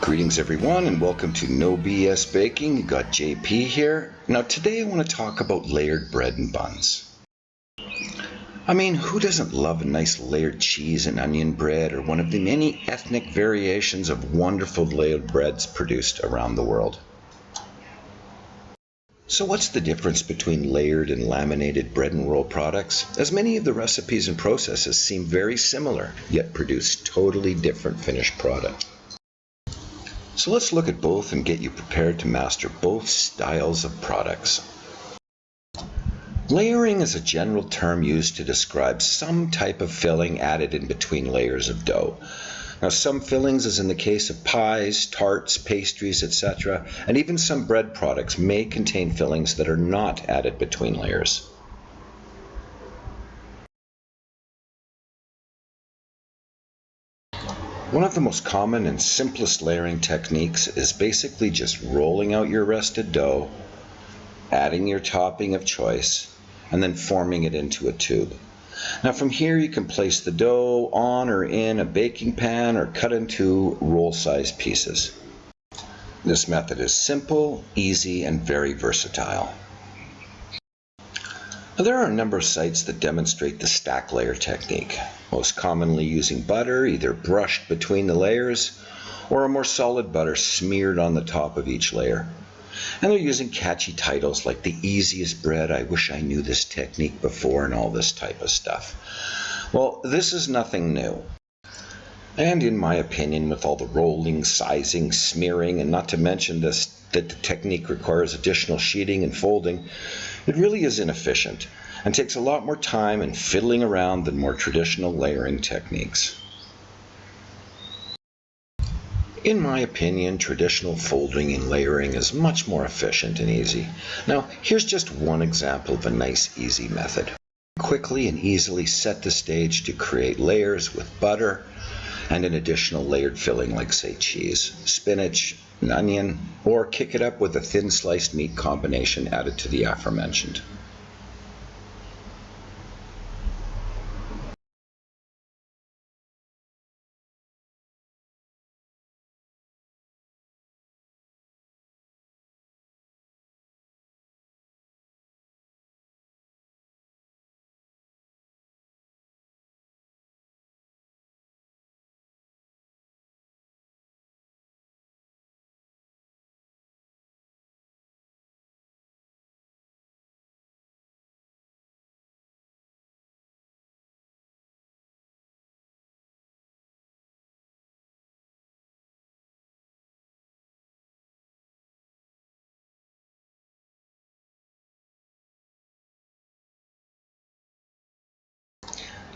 Greetings everyone and welcome to No BS Baking. You got JP here. Now today I want to talk about layered bread and buns. I mean, who doesn't love a nice layered cheese and onion bread, or one of the many ethnic variations of wonderful layered breads produced around the world? So what's the difference between layered and laminated bread and roll products? As many of the recipes and processes seem very similar, yet produce totally different finished products. So let's look at both and get you prepared to master both styles of products. Layering is a general term used to describe some type of filling added in between layers of dough. Now, some fillings, as in the case of pies, tarts, pastries, etc., and even some bread products may contain fillings that are not added between layers. One of the most common and simplest layering techniques is basically just rolling out your rested dough, adding your topping of choice, and then forming it into a tube. Now from here you can place the dough on or in a baking pan or cut into roll-sized pieces. This method is simple, easy, and very versatile. Now, there are a number of sites that demonstrate the stack layer technique, most commonly using butter either brushed between the layers or a more solid butter smeared on the top of each layer. And they're using catchy titles like "The Easiest Bread," "I Wish I Knew This Technique Before," and all this type of stuff. Well, this is nothing new. And in my opinion, with all the rolling, sizing, smearing, and not to mention that the technique requires additional sheeting and folding, it really is inefficient and takes a lot more time and fiddling around than more traditional layering techniques. In my opinion, traditional folding and layering is much more efficient and easy. Now, here's just one example of a nice, easy method. Quickly and easily set the stage to create layers with butter and an additional layered filling like, say, cheese, spinach, an onion, or kick it up with a thin sliced meat combination added to the aforementioned.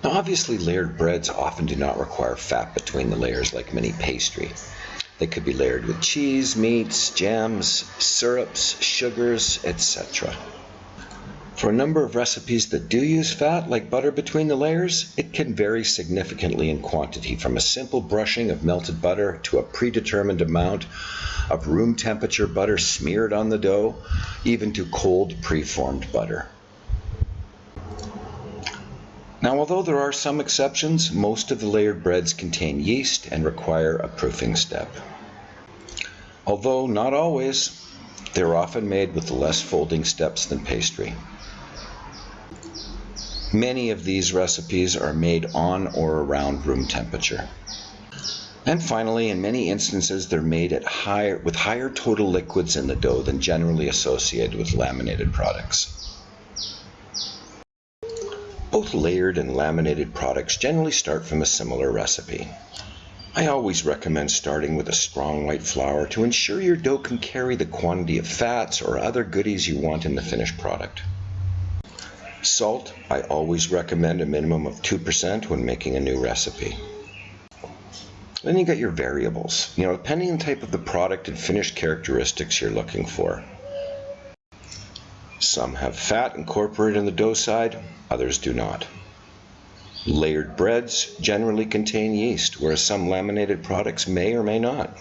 Now, obviously, layered breads often do not require fat between the layers like many pastry. They could be layered with cheese, meats, jams, syrups, sugars, etc. For a number of recipes that do use fat, like butter between the layers, it can vary significantly in quantity, from a simple brushing of melted butter to a predetermined amount of room temperature butter smeared on the dough, even to cold preformed butter. Now, although there are some exceptions, most of the layered breads contain yeast and require a proofing step. Although not always, they're often made with less folding steps than pastry. Many of these recipes are made on or around room temperature. And finally, in many instances, they're made with higher total liquids in the dough than generally associated with laminated products. Both layered and laminated products generally start from a similar recipe. I always recommend starting with a strong white flour to ensure your dough can carry the quantity of fats or other goodies you want in the finished product. Salt, I always recommend a minimum of 2% when making a new recipe. Then you got your variables, depending on the type of the product and finished characteristics you're looking for. Some have fat incorporated in the dough side, others do not. Layered breads generally contain yeast, whereas some laminated products may or may not.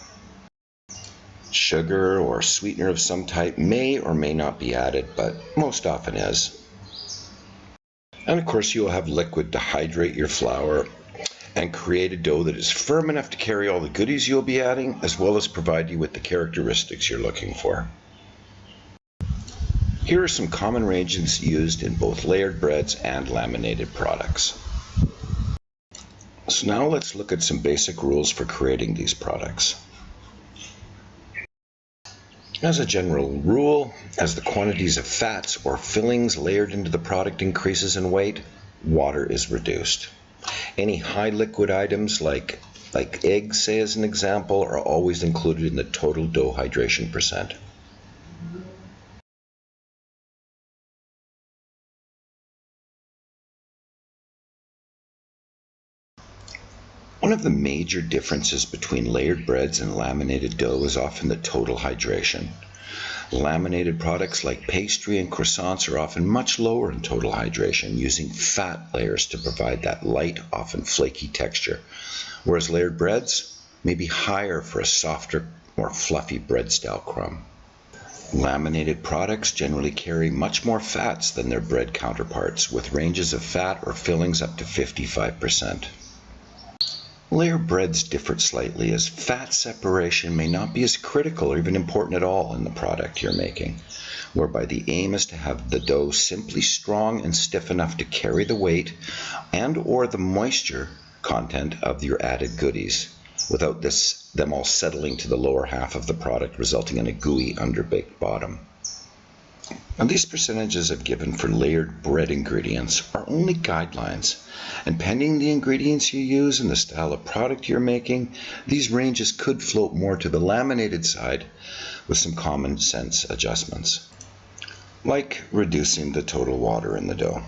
Sugar or sweetener of some type may or may not be added, but most often is. And of course, you'll have liquid to hydrate your flour and create a dough that is firm enough to carry all the goodies you'll be adding, as well as provide you with the characteristics you're looking for. Here are some common ranges used in both layered breads and laminated products. So now let's look at some basic rules for creating these products. As a general rule, as the quantities of fats or fillings layered into the product increases in weight, water is reduced. Any high liquid items like eggs, say as an example, are always included in the total dough hydration percent. One of the major differences between layered breads and laminated dough is often the total hydration. Laminated products like pastry and croissants are often much lower in total hydration, using fat layers to provide that light, often flaky texture, whereas layered breads may be higher for a softer, more fluffy bread-style crumb. Laminated products generally carry much more fats than their bread counterparts, with ranges of fat or fillings up to 55%. Layered breads differ slightly, as fat separation may not be as critical or even important at all in the product you're making, whereby the aim is to have the dough simply strong and stiff enough to carry the weight and or the moisture content of your added goodies, without them all settling to the lower half of the product, resulting in a gooey, underbaked bottom. Now, these percentages I've given for layered bread ingredients are only guidelines, and pending the ingredients you use and the style of product you're making, these ranges could float more to the laminated side with some common sense adjustments, like reducing the total water in the dough.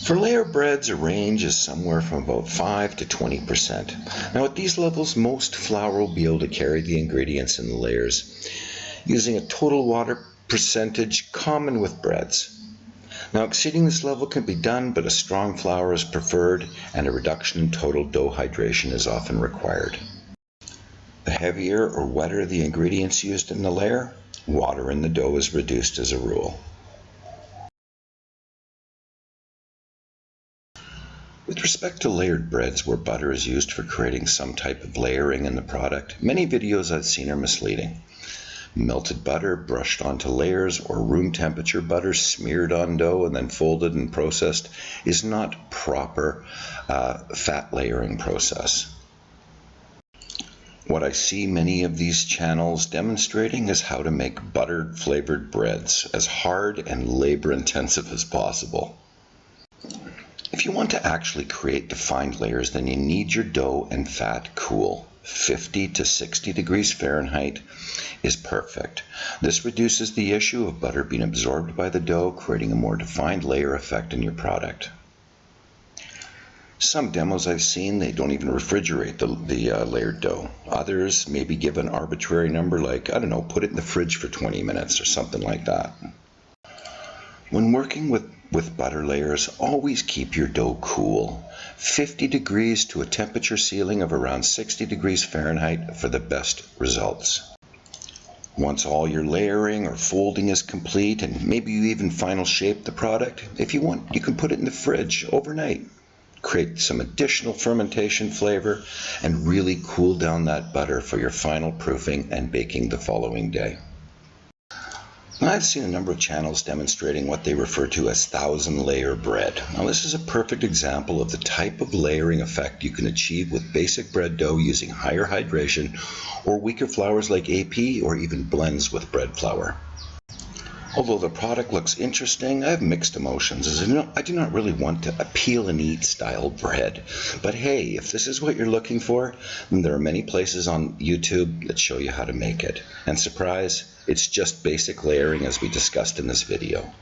For layered breads, a range is somewhere from about 5 to 20%. Now, at these levels, most flour will be able to carry the ingredients in the layers, using a total water percentage common with breads. Now, exceeding this level can be done, but a strong flour is preferred and a reduction in total dough hydration is often required. The heavier or wetter the ingredients used in the layer, water in the dough is reduced as a rule. With respect to layered breads where butter is used for creating some type of layering in the product, many videos I've seen are misleading. Melted butter brushed onto layers or room temperature butter smeared on dough and then folded and processed is not proper fat layering process. What I see many of these channels demonstrating is how to make buttered flavored breads as hard and labor intensive as possible. If you want to actually create defined layers, then you need your dough and fat cool. 50 to 60 degrees Fahrenheit is perfect. This reduces the issue of butter being absorbed by the dough, creating a more defined layer effect in your product. Some demos I've seen, they don't even refrigerate the layered dough. Others may be given an arbitrary number like, I don't know, put it in the fridge for 20 minutes or something like that. When working with butter layers, always keep your dough cool. 50 degrees to a temperature ceiling of around 60 degrees Fahrenheit for the best results. Once all your layering or folding is complete, and maybe you even final shape the product, if you want, you can put it in the fridge overnight. Create some additional fermentation flavor and really cool down that butter for your final proofing and baking the following day. I've seen a number of channels demonstrating what they refer to as 1,000-layer bread. Now, this is a perfect example of the type of layering effect you can achieve with basic bread dough using higher hydration or weaker flours like AP or even blends with bread flour. Although the product looks interesting, I have mixed emotions, as I do not really want to peel and eat style bread. But hey, if this is what you're looking for, then there are many places on YouTube that show you how to make it. And surprise, it's just basic layering as we discussed in this video.